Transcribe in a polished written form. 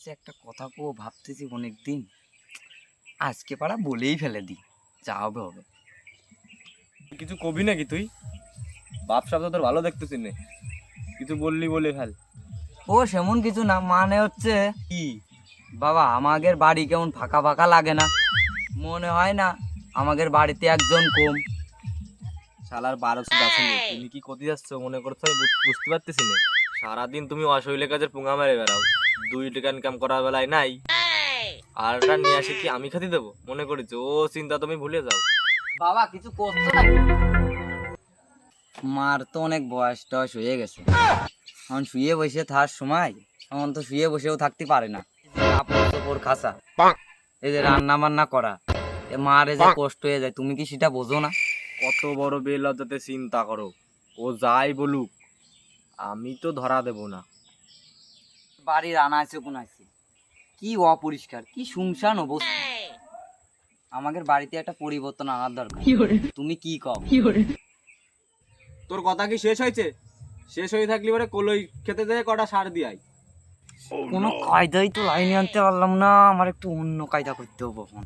একটা কথা কো ভাবতেছি অনেকদিন, আজকে পাড়া বলেই ফেলে দি, যা হবে হবে। কিছু কবি নাকি তুই? বাপ সাপ তো তোর ভালো দেখতেছি না, কিছু বললি বলে ফেল। ও সেমন কিছু না, মানে হচ্ছে কি? বাবা আমাদের বাড়ি কেমন ফাঁকা ফাঁকা লাগে না? মনে হয় না আমাদের বাড়িতে একজন কম? শালার 1200 আছে নি, তুমি কি করতে যাচ্ছ মনে করছো আমি বুঝতে পারতেছি না। সারাদিন তুমি অশৈলে কাজের পুঙ্গা মেরে বেড়াও, 2 টাকা ইনকাম করার বেলায় নাই। আর এটা নিয়ে আসে কি আমি খাতি দেবো মনে করেছো? ও চিন্তা তুমি ভুলে যাও। বাবা কিছু করছো নাকি? মার তো অনেক বয়স টয়স হয়ে গেছে, এখন শুয়ে বসে থাকার সময়, এখন তো শুয়ে বসেও থাকতে পারে না। কাপড় চোপড় খাসা, এই যে রান্না বান্না করা, এ মার এই যে কষ্ট হয়ে যায়, তুমি কি সেটা বোঝো না? কত বড় বেলজ্জাতে চিন্তা করো, ও যাই বলুক আমি তো ধরা দেব না। বাড়ির আনাচে কোনাচে কি অপরিষ্কার, কি শুনশান অবস্থা। আমাদের বাড়িতে একটা পরিবর্তন আনার দরকার, তুমি কি কও? তোর কথা কি শেষ হয়েছে? শেষ হয়ে থাকলে পরে কলই খেতে যেয়ে কটা সার দিয়াই। কোনো কায়দাই তো লাইনে আনতে পারলাম না, আমার একটু অন্য কায়দা করতে হবে এখন।